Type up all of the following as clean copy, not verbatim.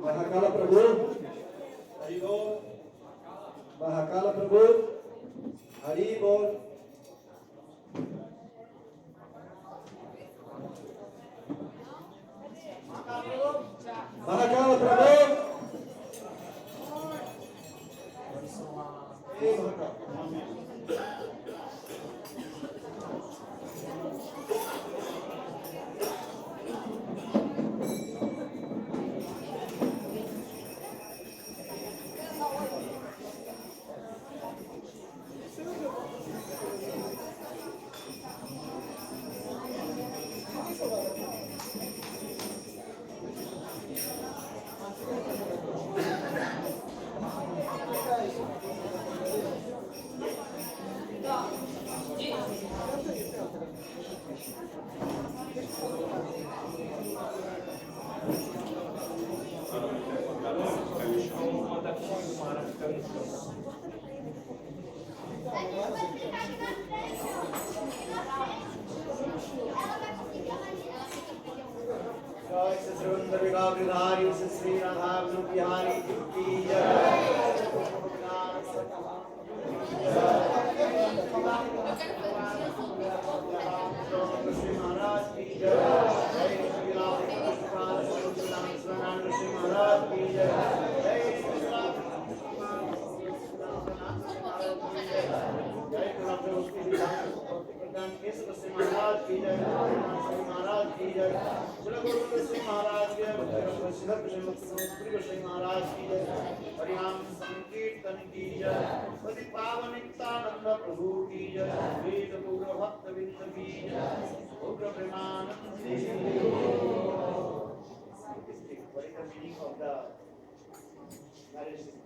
Mahakala Prabhu, Hari Bol, Mahakala Prabhu, Hari Bol. Mahakala Prabhu, Hey Mahakala. Sri Radha Bihari ki jai. Sri Maharaj ki jai. Sri Radha Sri Maharaj ki jai. Sri Maharaj ki jai. Sri Maharaj ki jai. Sri Maharaj ki jai. Sri Maharaj ki jai. Harinam Sankirtan ki jai. Pati Pavan Nityananda Prabhu ki jai. Ved Pura Bhakta Vinda ki jai. Ugra Premanand ki jai. What is the meaning of the marriage system?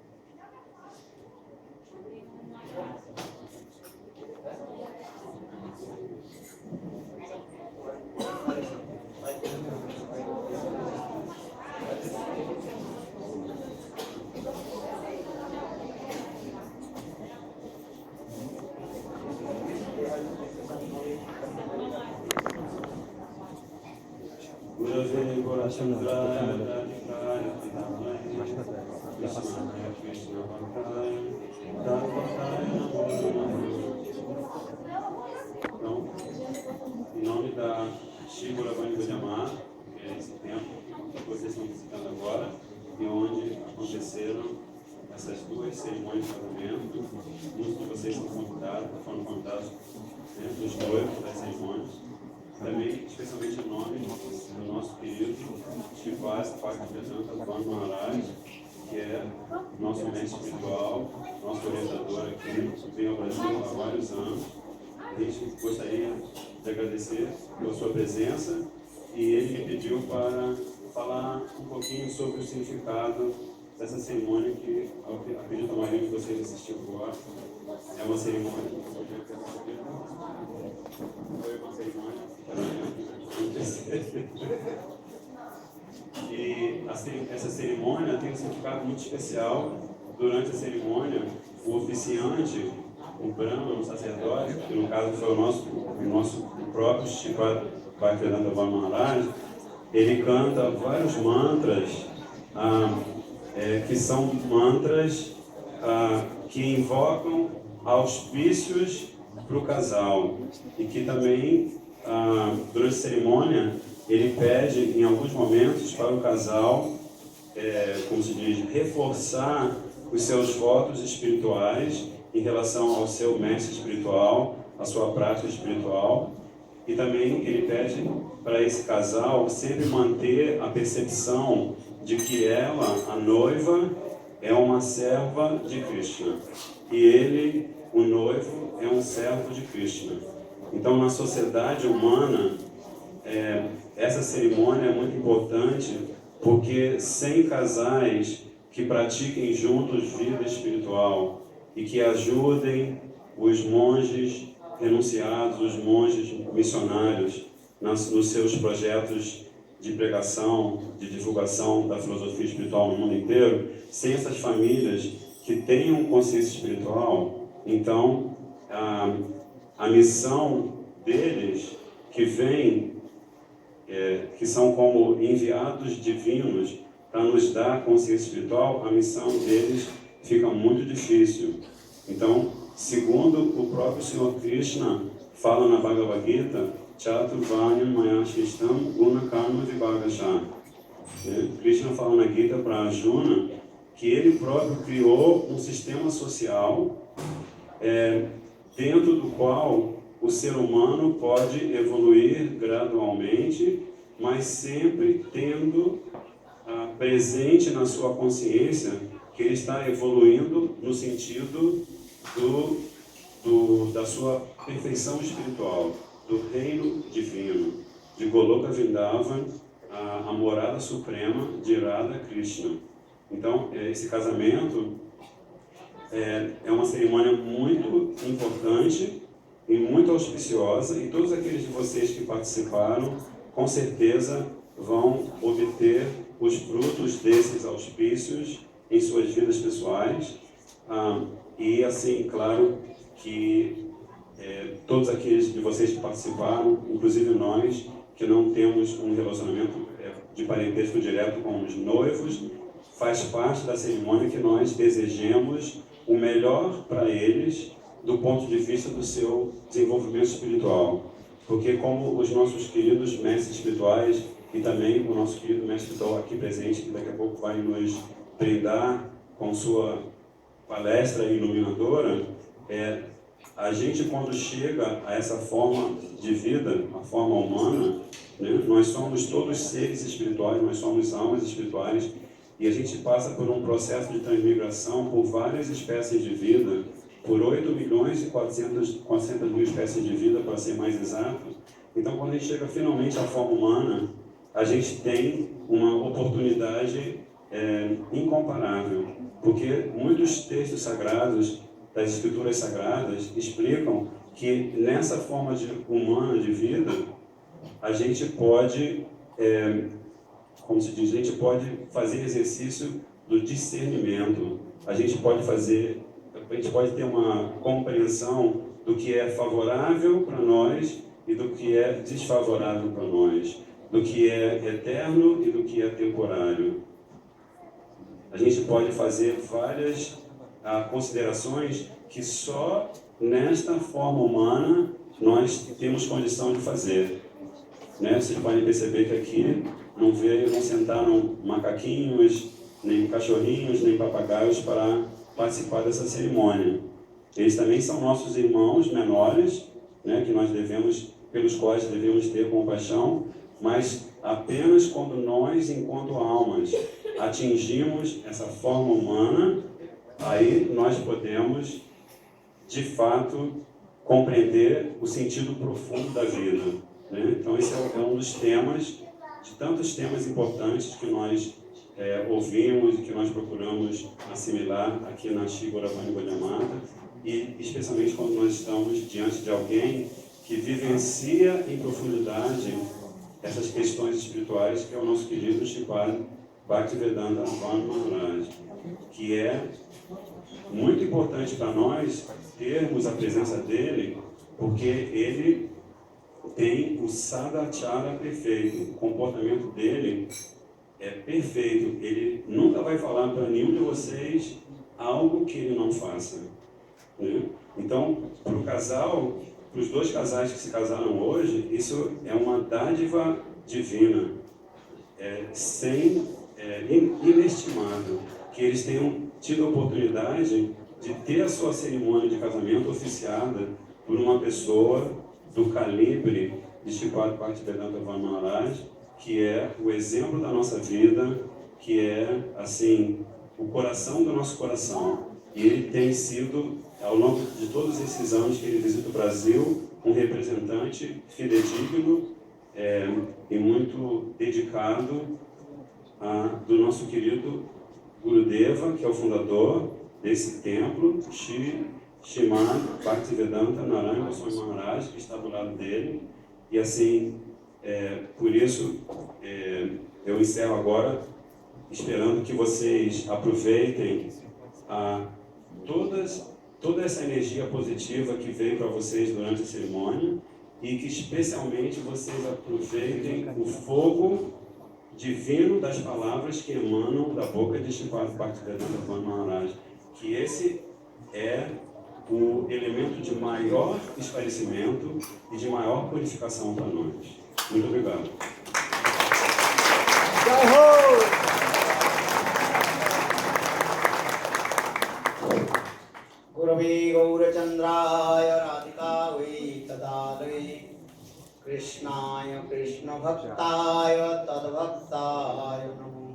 Então, em nome da Shivura Banigojamar, que é esse templo que vocês estão visitando agora, e onde aconteceram essas duas cerimônias de casamento, muitos de vocês foram convidados dos noivos das cerimônias. Também, especialmente em nome do nosso querido Shivas Bhaktivedanta Swami Maharaj, que é nosso mestre espiritual, nosso orientador aqui, vem ao Brasil há vários anos. A gente gostaria de agradecer pela sua presença e ele me pediu para falar um pouquinho sobre o significado dessa cerimônia que, acredito, a maioria de vocês assistiu agora. É uma cerimônia. Foi uma cerimônia. E essa cerimônia tem um significado muito especial. Durante a cerimônia, o oficiante, o Brahma, o sacerdote, que no caso foi o nosso próprio Shivas Bhaktivedanta Maharaj, ele canta vários mantras, que são mantras que invocam auspícios para o casal e que também, durante a cerimônia, ele pede em alguns momentos para o casal, como se diz, reforçar os seus votos espirituais em relação ao seu mestre espiritual, à sua prática espiritual. E também ele pede para esse casal sempre manter a percepção de que ela, a noiva, é uma serva de Krishna. E ele, o noivo, é um servo de Krishna. Então, na sociedade humana, essa cerimônia é muito importante, porque sem casais que pratiquem juntos vida espiritual e que ajudem os monges renunciados, os monges missionários nos seus projetos de pregação, de divulgação da filosofia espiritual no mundo inteiro, sem essas famílias que tenham consciência espiritual, então a missão deles que vem, que são como enviados divinos para nos dar consciência espiritual, a missão deles fica muito difícil. Então, segundo o próprio Senhor Krishna fala na Bhagavad Gita, Chaturvanyam Mayashishtam Guna Karma Vibhagasha. Krishna fala na Gita para Arjuna que ele próprio criou um sistema social dentro do qual o ser humano pode evoluir gradualmente, mas sempre tendo presente na sua consciência que ele está evoluindo no sentido da sua perfeição espiritual, do reino divino, de Goloka Vrindavan, a morada suprema de Radha Krishna. Então, esse casamento é uma cerimônia muito importante e muito auspiciosa, e todos aqueles de vocês que participaram, com certeza vão obter os frutos desses auspícios em suas vidas pessoais. E assim, claro que todos aqueles de vocês que participaram, inclusive nós, que não temos um relacionamento de parentesco direto com os noivos, faz parte da cerimônia que nós desejemos o melhor para eles do ponto de vista do seu desenvolvimento espiritual. Porque como os nossos queridos mestres espirituais e também o nosso querido mestre espiritual aqui presente, que daqui a pouco vai nos brindar com sua palestra iluminadora, a gente quando chega a essa forma de vida, a forma humana, né, nós somos todos seres espirituais, nós somos almas espirituais, e a gente passa por um processo de transmigração por várias espécies de vida, por 8 milhões e 400 mil espécies de vida, para ser mais exato. Então, quando a gente chega finalmente à forma humana, a gente tem uma oportunidade incomparável, porque muitos textos sagrados, das escrituras sagradas, explicam que nessa forma humana de vida, a gente pode, como se diz, a gente pode fazer exercício do discernimento, a gente pode ter uma compreensão do que é favorável para nós e do que é desfavorável para nós, do que é eterno e do que é temporário. A gente pode fazer várias considerações que só nesta forma humana nós temos condição de fazer. Né? Vocês podem perceber que aqui não sentaram macaquinhos, nem cachorrinhos, nem papagaios para participar dessa cerimônia. Eles também são nossos irmãos menores, né, pelos quais devemos ter compaixão, mas apenas quando nós, enquanto almas, atingimos essa forma humana, aí nós podemos, de fato, compreender o sentido profundo da vida. Né? Então, esse é um dos temas, de tantos temas importantes que nós ouvimos e que nós procuramos assimilar aqui na Shri Gauravani Gaudiya, e especialmente quando nós estamos diante de alguém que vivencia em profundidade essas questões espirituais, que é o nosso querido Sripad Bhaktivedanta Swami Maharaj, que é muito importante para nós termos a presença dele, porque ele tem o sadachara perfeito, o comportamento dele é perfeito, ele nunca vai falar para nenhum de vocês algo que ele não faça. Né? Então, para os dois casais que se casaram hoje, isso é uma dádiva divina, inestimável, que eles tenham tido a oportunidade de ter a sua cerimônia de casamento oficiada por uma pessoa do calibre de Sripad Bhaktivedanta Swami Maharaj, que é o exemplo da nossa vida, que é, assim, o coração do nosso coração. E ele tem sido, ao longo de todos esses anos que ele visita o Brasil, um representante fidedigno e muito dedicado do nosso querido Gurudeva, que é o fundador desse templo, Srimad Bhaktivedanta Narayana Swami Maharaj, que está do lado dele. E assim, por isso, eu encerro agora, esperando que vocês aproveitem toda essa energia positiva que veio para vocês durante a cerimônia, e que especialmente vocês aproveitem o fogo divino das palavras que emanam da boca de Sripad Bhaktivedanta Swami Maharaj, que esse é o elemento de maior esclarecimento e de maior purificação para nós. Muito obrigado. Gurave Gaurachandraya Radhikavai Tadalai Krishnaya Krishna Bhaktaya Tadbhaktaya Namo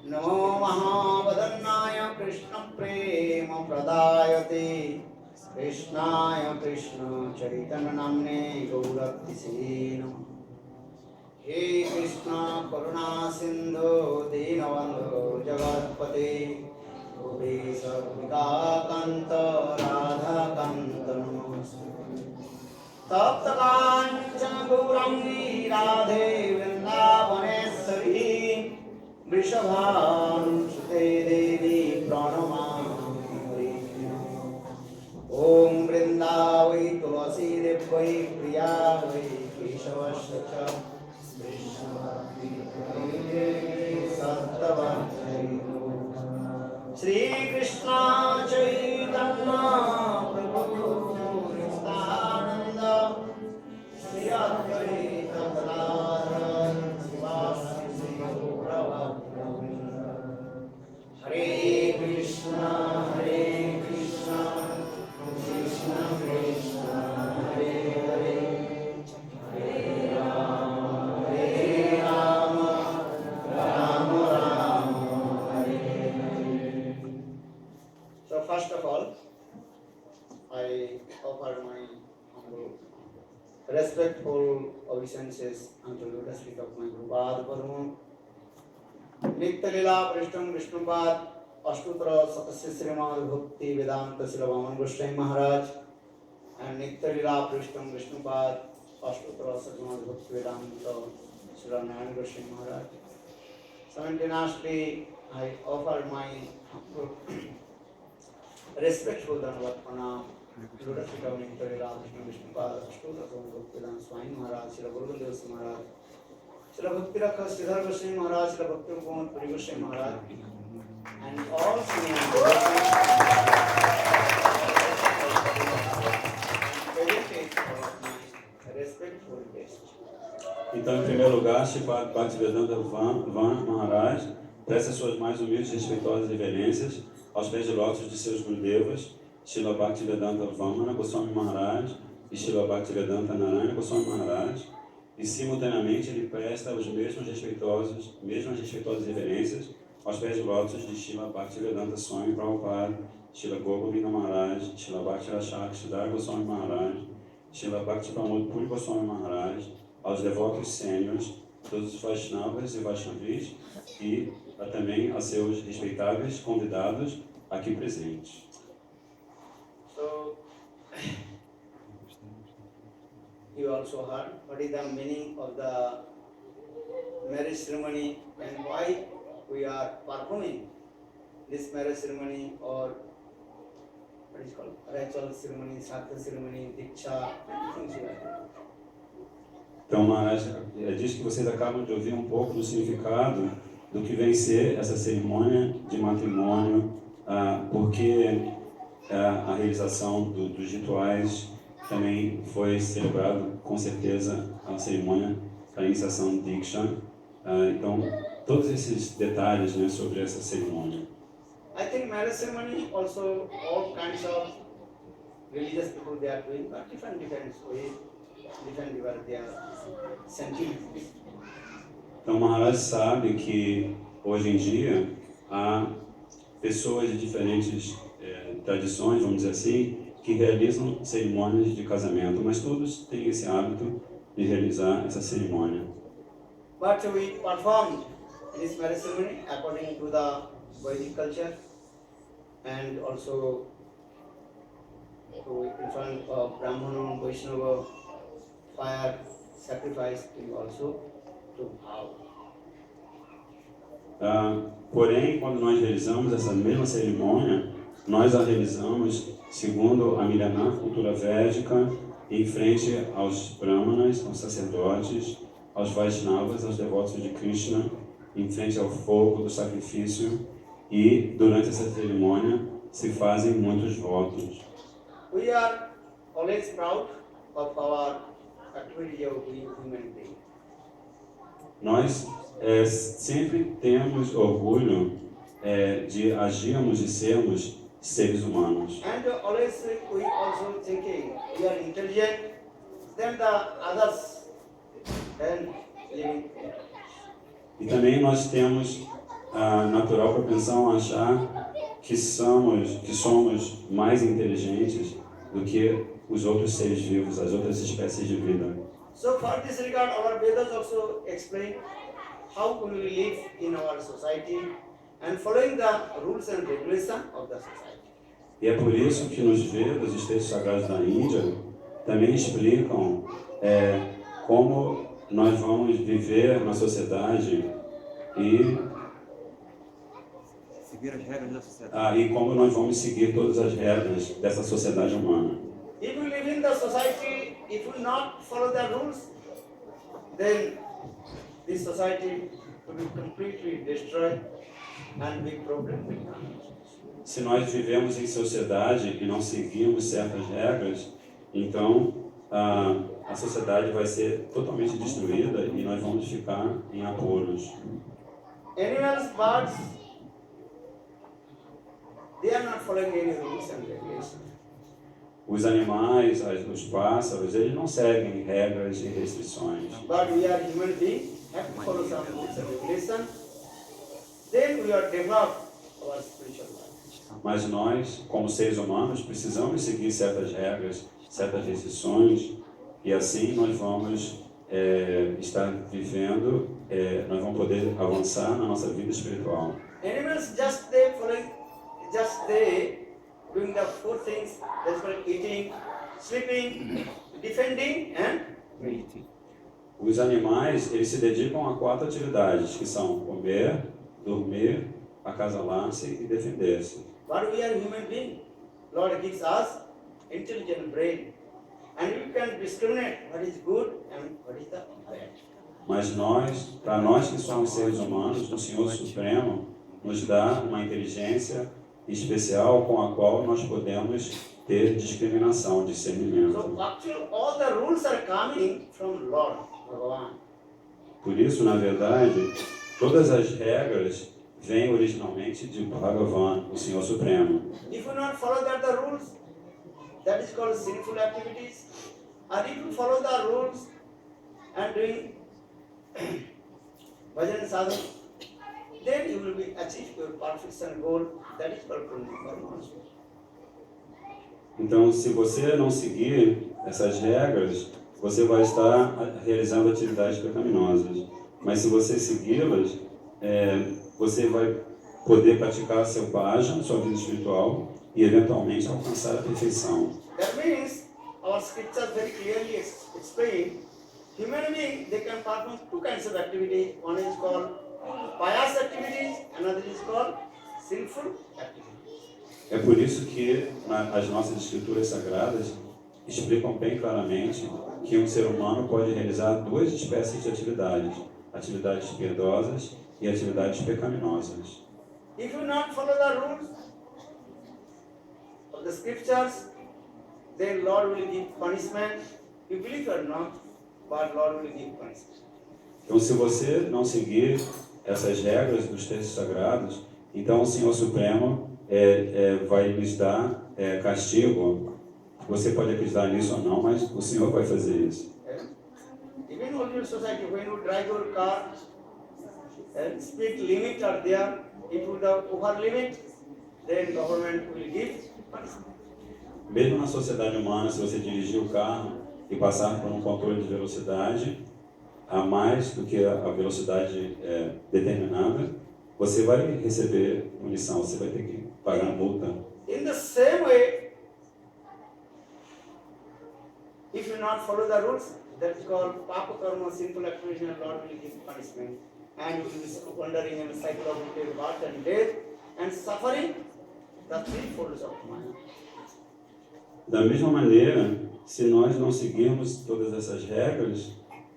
Namo Mahavadannaya Krishna Prema Pradayate Krishnaya Krishna Chaitanya Namne Gauratise Namo He Krishna Karuna Sindhu Dinavandhu Jagatpate Gopesa Gopika Kanta Radha Kanta Namaste Tapta Kanchana Gaurangi Radhe Vrindavaneshwari Vrishabhanusute Devi Pranamami Om Vrindavai Tulasi Devai Priyavai Keshavasya Shri Krishna Chaitanya Prabhu Nityananda Shri Advaita Gadadhara Srivastava Gaura Hare Krishna Hare Krishna Krishna Krishna Hare Hare Hare Rama Hare Rama Rama Rama Hare Hare. So first of all, I offer my humble, respectful obeisances unto the lotus feet of my Guru Pad Padma. Nitya Lila Prishtam Vishnupad Ashtutra Satasya Srimad Bhakti Vedanta Srila Vaman Goswami Maharaj and Nitya Lila Prishtam Vishnupad Ashtutra Srimad Bhakti Vedanta Srila Narayan Goswami Maharaj. Simultaneously, I offer my respectful Dhanavad Pranam to lotus feet of Nitya Lila Prishtam Vishnupad Ashtutra Srimad Bhakti Vedanta Swami Maharaj, Srila Guru Gurudeva Maharaj, Srila Bhakti Rakha Sridhar Goswami Maharaj, Srila Bhakti Muhammad Puri Goswami Maharaj, and all senior respectful guests. Então, em primeiro lugar, Sripad Bhaktivedanta Swami Maharaj presta suas mais humildes e respeitosas reverências aos pés de lótus de seus Gurudevas, Srila Bhaktivedanta Vamana Goswami Maharaj e Srila Bhaktivedanta Narayana Goswami Maharaj, e simultaneamente ele presta as mesmas respeitosas reverências aos pés de lótus de Srila Bhaktivedanta Swami Prabhupada, Srila Govinda Maharaj, Srila Bhakti Rashak Siddhar Goswami Maharaj, Srila Bhakti Pramod Puri Goswami Maharaj, aos devotos sêniores, todos os Vaishnavas e Vaishnavis, e também a seus respeitáveis convidados aqui presentes. So, you also heard what is the meaning of the marriage ceremony and why we are performing this marriage ceremony, or what is called ritual ceremony, Shakta ceremony, Diksha, things like that. Então, Maharaj, diz que vocês acabam de ouvir um pouco do significado do que vem ser essa cerimônia de matrimônio, porque a realização dos rituais também foi celebrado, com certeza, a cerimônia para a iniciação de Diksha. Então, todos esses detalhes, né, sobre essa cerimônia. I think marriage ceremony also all kinds of religious people they are doing, but different ways, different their sentiments. Então, Maharaj sabe que hoje em dia há pessoas de diferentes tradições, vamos dizer assim, que realizam cerimônias de casamento, mas todos têm esse hábito de realizar essa cerimônia. But we performed this marriage ceremony according to the Vedic culture, and also in front of Brahmana, Vaishnava, fire, sacrifice, we also took vow. Porém, quando nós realizamos essa mesma cerimônia, nós a realizamos segundo a milenar cultura védica, em frente aos brahmanas, aos sacerdotes, aos Vaishnavas, aos devotos de Krishna, em frente ao fogo do sacrifício, e durante essa cerimônia se fazem muitos votos. We are always proud of our activity of being human being. Nós sempre temos orgulho de agirmos e sermos seres humanos. And always we also thinking we are intelligent than the others and living. E também nós temos a natural propensão a achar que somos mais inteligentes do que os outros seres vivos, as outras espécies de vida. So for this regard, our Vedas also explain how we live in our society and following the rules and regulations of the society. E é por isso que nos Vedas, os textos sagrados da Índia, também explicam como nós vamos viver na sociedade e seguir as regras da sociedade. E como nós vamos seguir todas as regras dessa sociedade humana. If we live in the society, if we not follow the rules, then this society will be completely destroyed and big problem will come. Se nós vivemos em sociedade e não seguirmos certas regras, então a sociedade vai ser totalmente destruída e nós vamos ficar em apuros. Animals, birds, they are not following any rules and regulations. Os animais, os pássaros, eles não seguem regras e restrições. But we are human beings, have to follow some rules and regulations. Then we are develop our spiritual life. Mas nós, como seres humanos, precisamos seguir certas regras, certas restrições, e assim nós vamos estar vivendo, nós vamos poder avançar na nossa vida espiritual. Animals just they doing the four things, that's called eating, sleeping, defending and mating. Os animais, eles se dedicam a 4 atividades, que são comer, dormir, acasalar-se e defender-se. But we are human beings. Lord gives us intelligent brain, and we can discriminate what is good and what is the bad. Mas nós, para nós que somos seres humanos, o Senhor Supremo nos dá uma inteligência especial com a qual nós podemos ter discriminação, discernimento. So actually all the rules are coming from Lord Bhagavan. Por isso, na verdade, todas as regras vêm originalmente de Bhagavan, o Senhor Supremo. If you not follow the rules, that is called sinful activities. And if you follow the rules and doing bhajan sadhana, then you will be achieve your perfection goal. That is called Brahma. Então, se você não seguir essas regras, você vai estar realizando atividades pecaminosas. Mas se você segui-las, você vai poder praticar seu bhajan, sua vida espiritual, e eventualmente alcançar a perfeição. That means our scriptures very clearly explain human being they can perform two kinds of activity. One is called pious activities, another is called sinful activities. É por isso que as nossas escrituras sagradas explicam bem claramente que um ser humano pode realizar 2 espécies de atividades: atividades piedosas e atividades pecaminosas. If you not follow the rules of the scriptures, then Lord will give punishment. You believe or not, but Lord will give punishment. Então, se você não seguir essas regras dos textos sagrados, então o Senhor Supremo vai lhes dar castigo. Você pode acreditar nisso ou não, mas o Senhor vai fazer isso. Even in your society, when you drive your car, speed limits are there. If you have over limit, then government will give punishment. Mesmo na sociedade humana, se você dirigir o carro e passar por um controle de velocidade a mais do que a velocidade determinada, você vai receber punição, você vai ter que pagar multa. In the same way, if you not follow the rules, that is called papa karma, sinful activity, and Lord will give punishment. And you will be wandering in a cycle of birth and death and suffering the 3 folds of mind. Da mesma maneira, se nós não seguirmos todas essas regras,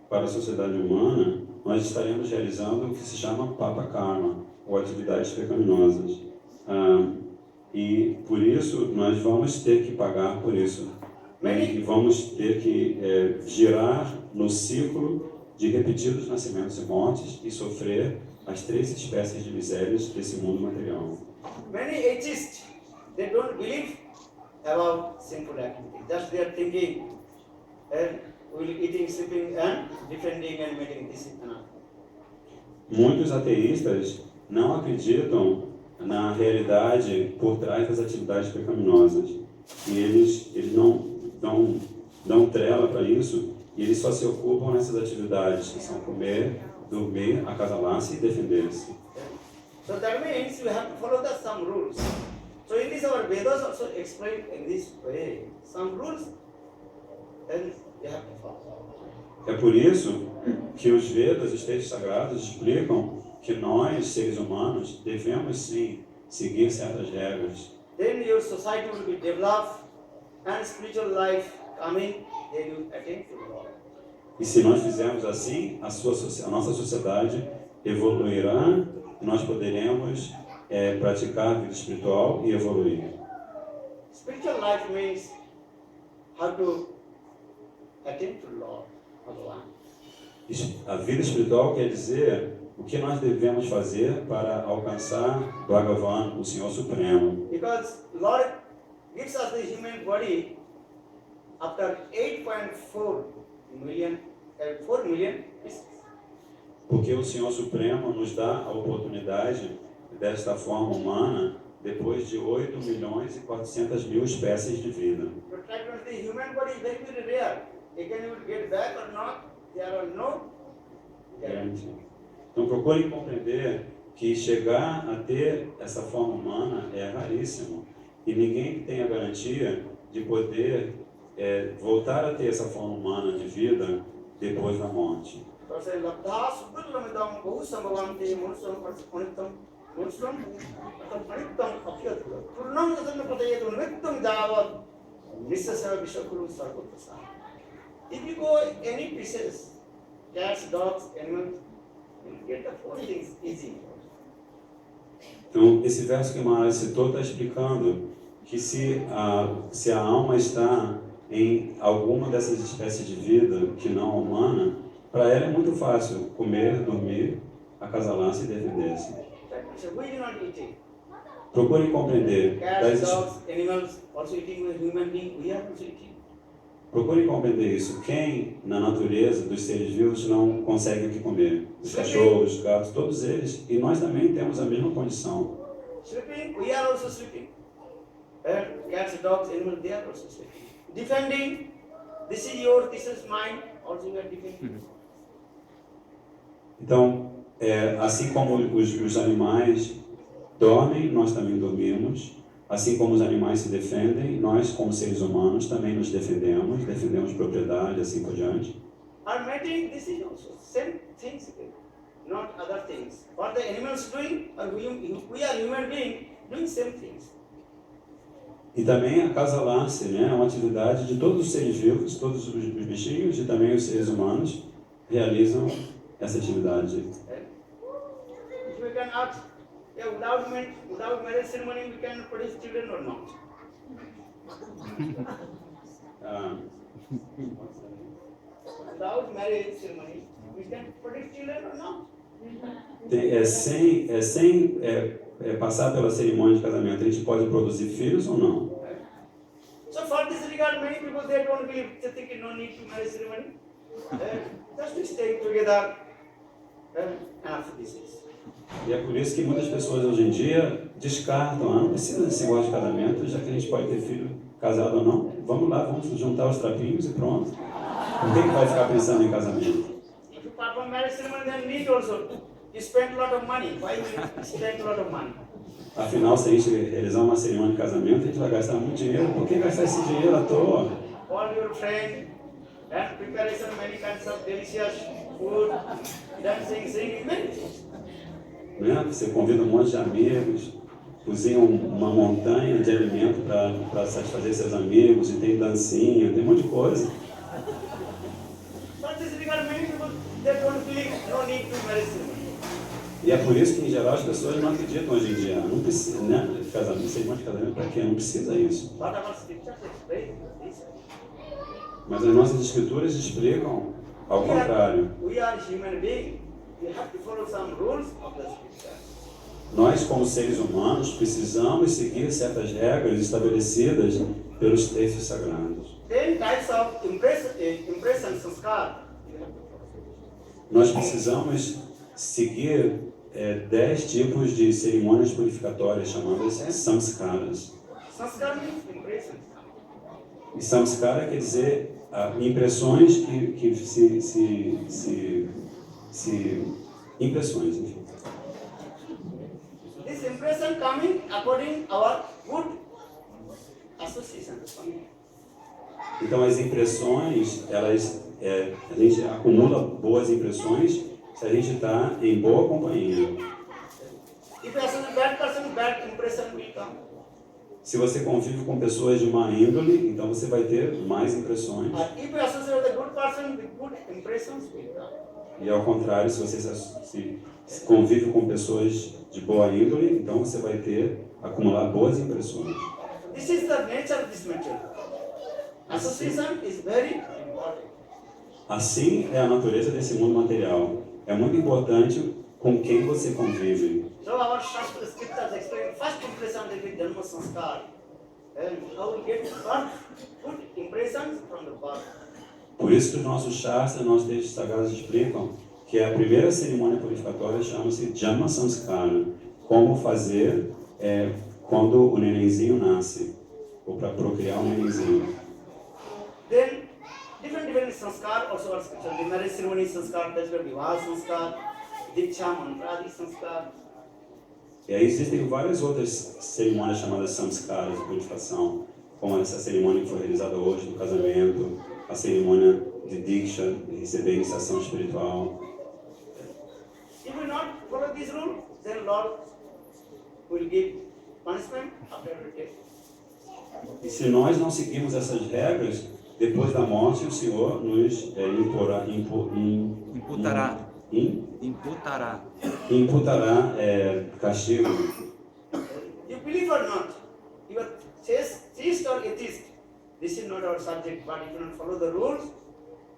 para a sociedade humana, nós estaremos realizando o que se chama Papa Karma, ou atividades pecaminosas. E por isso nós vamos ter que pagar por isso. E vamos ter que girar no ciclo de repetidos nascimentos e mortes e sofrer as 3 espécies de misérias desse mundo material. Many atheists, they don't believe about sinful activity. Just they are thinking, eating, sleeping, and defending and mating. This is enough. Muitos ateístas não acreditam na realidade por trás das atividades pecaminosas. E eles não dão trela para isso, e eles só se ocupam nessas atividades, que são comer, dormir, acasalar-se e defender-se. So that means we have to follow some rules. So in this our Vedas also explain in this way some rules, and you have to follow. É por isso que os Vedas, os textos sagrados, explicam que nós, seres humanos, devemos sim seguir certas regras. Then your society will be developed and spiritual life coming, then you attain to the Lord. E se nós fizermos assim, a nossa sociedade evoluirá e nós poderemos praticar a vida espiritual e evoluir. Spiritual life means how to attain to the Lord, Bhagavan. A vida espiritual quer dizer o que nós devemos fazer para alcançar Bhagavan, o Senhor Supremo. Because Lord gives us the human body after 8.4 million pieces. Porque o Senhor Supremo nos dá a oportunidade desta forma humana depois de 8.400.000 espécies de vida. But the human body is very, very rare. Again, you will get back or not, there are no guarantee. Então procurem compreender que chegar a ter essa forma humana é raríssimo. E ninguém tem a garantia de poder voltar a ter essa forma humana de vida depois da morte. If you go any places, cats, dogs, animals, you get the 4 things easy. Então, esse verso que Maharaj citou está explicando que se a alma está em alguma dessas espécies de vida que não é humana, para ela é muito fácil comer, dormir, acasalar-se e defender-se. We do not eat it. Procurem compreender. Cats, dogs, animals also eating with human being, we are also eating. Procurem compreender isso. Quem na natureza dos seres vivos não consegue o que comer? Os cachorros, os gatos, todos eles. E nós também temos a mesma condição. Sleeping, we are also sleeping. Cats, dogs, animals, they are also sleeping. Defending, this is yours, this is mine, also we are defending. Então, assim como os animais dormem, nós também dormimos. Assim como os animais se defendem, nós, como seres humanos, também nos defendemos propriedade, assim por diante. Our mating, this is also same things, not other things. What the animals doing, or we are human being doing same things. E também acasalar-se, né, é uma atividade de todos os seres vivos, todos os bichinhos e também os seres humanos realizam essa atividade. If we can ask, without marriage ceremony, we can produce children or not? Without marriage ceremony, we can produce children or not? Sem passar pela cerimônia de casamento, a gente pode produzir filhos ou não? So for this regard, many people they don't believe, they think no need to marriage ceremony. Just stay together, enough this is. E é por isso que muitas pessoas hoje em dia descartam, não precisa desse negócio de casamento, já que a gente pode ter filho casado ou não. Vamos lá, vamos juntar os trapinhos e pronto. Por que vai ficar pensando em casamento? If you perform marriage ceremony, then need also. You spend a lot of money. Why you spend a lot of money? Afinal, se a gente realizar uma cerimônia de casamento, a gente vai gastar muito dinheiro. Por que gastar esse dinheiro à toa? All your friends and preparation many kinds of delicious food, dancing, singing, many things. Né? Você convida um monte de amigos, cozinha uma montanha de alimento para satisfazer seus amigos, e tem dancinha, tem um monte de coisa. But this regard many people E é por isso que, em geral, as pessoas não acreditam hoje em dia. Não precisa, né? Casamento, cerimônia de casamento para quê? Não precisa isso. But our scriptures explain this. Mas as nossas escrituras explicam ao contrário. We are human beings. We have to follow some rules of the scriptures. Nós, como seres humanos, precisamos seguir certas regras estabelecidas pelos textos sagrados. 10 types of impression sanskar. Nós precisamos seguir 10 tipos de cerimônias purificatórias chamadas samskaras. Sanskar means impression. E samskara quer dizer impressões que impressões, enfim. This impression coming according our good association. Então as impressões, a gente acumula boas impressões se a gente está em boa companhia. If you are a bad person, bad impression will come. Se você convive com pessoas de má índole, então você vai ter mais impressões. If you associate with a good person, with good impressions will come. E ao contrário, se você se convive com pessoas de boa índole, então você vai acumular boas impressões. This is the nature of this material. Association is very important. Assim é a natureza desse mundo material. É muito importante com quem você convive. So our Shastra scriptures explain first impression will be Dharma Sanskar. And how we get good impressions from the birth. Por isso que os nossos shastras, nossos textos sagrados explicam que a primeira cerimônia purificatória chama-se Janma Sanskara. Como fazer quando o nenenzinho nasce, ou para procriar um nenenzinho. Then different sanskar also are scriptural. The marriage ceremony sanskar, that's Vivaha sanskar, Diksha Mantradi sanskar. E aí existem várias outras cerimônias chamadas samskaras de purificação, como essa cerimônia que foi realizada hoje do casamento, a cerimônia de Diksha, de receber a iniciação espiritual. If we not follow this rule, then Lord will give punishment after every day. E se nós não seguirmos essas regras, depois da morte o Senhor nos imputará castigo. You believe or not, you are theist or atheist. This is not our subject, but if you don't follow the rules,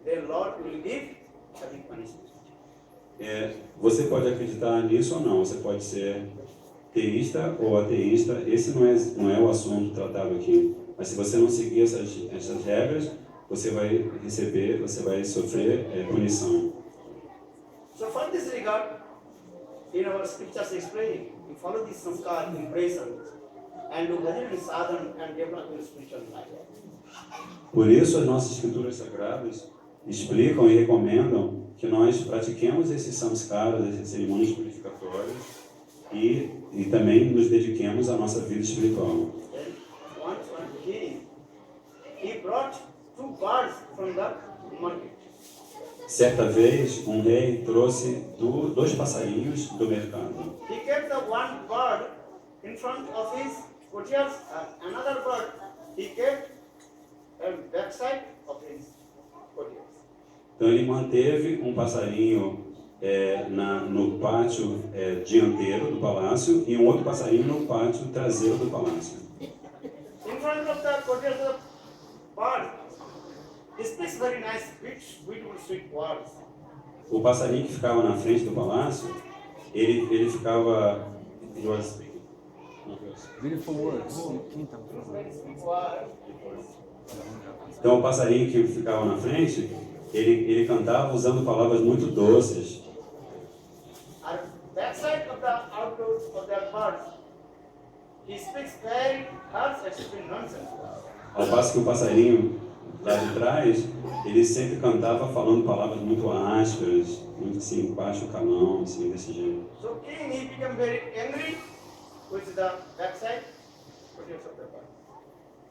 then Lord will give a big punishment. Você pode acreditar nisso ou não, você pode ser teísta ou ateísta, esse não é o assunto tratado aqui. Mas se você não seguir essas regras, você vai sofrer punição. So for this regard, in our scriptures explain, you follow this sanskar impressions and do bhajan and sadhana and develop your spiritual life. Por isso as nossas escrituras sagradas explicam e recomendam que nós pratiquemos esses samskaras, essas cerimônias purificatórias e também nos dediquemos à nossa vida espiritual. Then once one king, he brought 2 birds from the market. Certa vez, um rei trouxe 2 passarinhos do mercado. He kept the one bird in front of his courtiers and another bird he kept at backside of his courtiers. Então ele manteve um passarinho no pátio dianteiro do palácio e um outro passarinho no pátio traseiro do palácio. In front of the courtiers, the bird, he speaks very nice, beautiful, sweet words. O passarinho que ficava na frente do palácio, ele ficava... Beautiful words. Então o passarinho que ficava na frente, ele cantava usando palavras muito doces. At backside of the outdoor of that bird, he speaks very harsh and nonsense. Ao passo que o passarinho lá de trás, ele sempre cantava falando palavras muito ásperas, muito assim, baixo calão, assim, desse jeito. So king, he became very angry with the backside courtiers of the bird.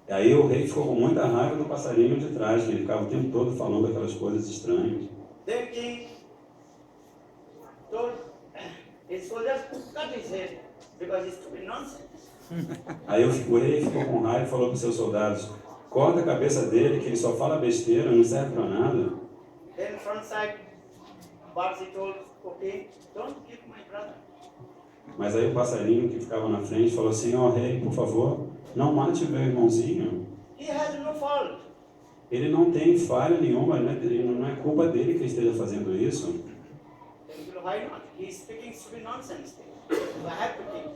E aí o rei ficou com muita raiva do passarinho de trás, que ele ficava o tempo todo falando aquelas coisas estranhas. Then king told his soldiers to cut his head because he's stupid nonsense. Aí o rei ficou com raiva e falou para os seus soldados: corta a cabeça dele, que ele só fala besteira, não serve para nada. Then front side, Barsi told, okay, don't kill my brother. Mas aí o passarinho que ficava na frente falou assim: ó rei, por favor, não mate o meu irmãozinho. He has no fault. Ele não tem falha nenhuma, né? Não é culpa dele que ele esteja fazendo isso. Then why not? He is speaking stupid nonsense. So I have to kill.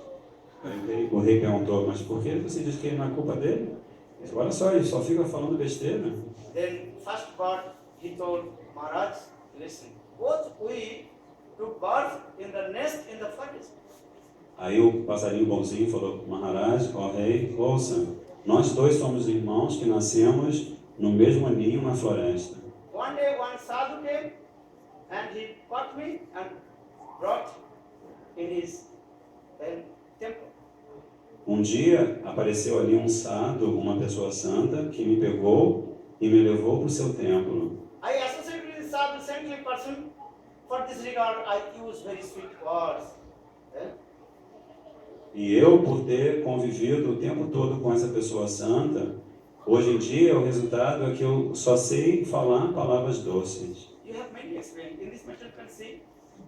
Aí o rei perguntou: mas por que você diz que não é culpa dele? Ele disse: olha só, ele só fica falando besteira. Then first God, he told Maharaj, listen, both we took birth in the nest in the forest. Aí o passarinho bonzinho falou: Maharaj, ó rei, ouça, nós dois somos irmãos que nascemos no mesmo ninho na floresta. One day one sadhu came and he caught me and brought in his temple. Um dia apareceu ali um sadhu, uma pessoa santa, que me pegou e me levou para o seu templo. I associate with this sadhu, saintly person. For this regard, I use very sweet words. E eu, por ter convivido o tempo todo com essa pessoa santa, hoje em dia o resultado é que eu só sei falar palavras doces. You have many experience. In this material can see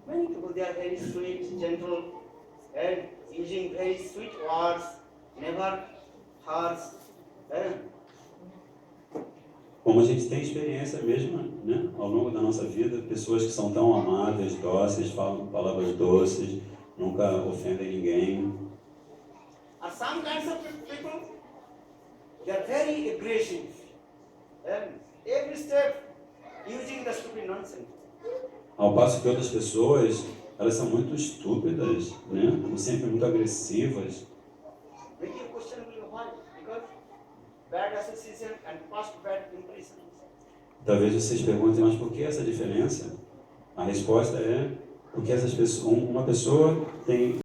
many people, they are very sweet, gentle, and using very sweet words, never harsh. Como a gente tem experiência mesmo, né, ao longo da nossa vida, pessoas que são tão amáveis, dóceis, falam palavras doces, nunca ofendem ninguém. And some kinds of people, they are very aggressive, and every step using the stupid nonsense. Ao passo que outras pessoas, elas são muito estúpidas, né, como sempre muito agressivas. Maybe your question will be why? Because bad association and past bad impressions. Talvez vocês perguntem, mas por que essa diferença? A resposta é porque essas pessoas, uma pessoa tem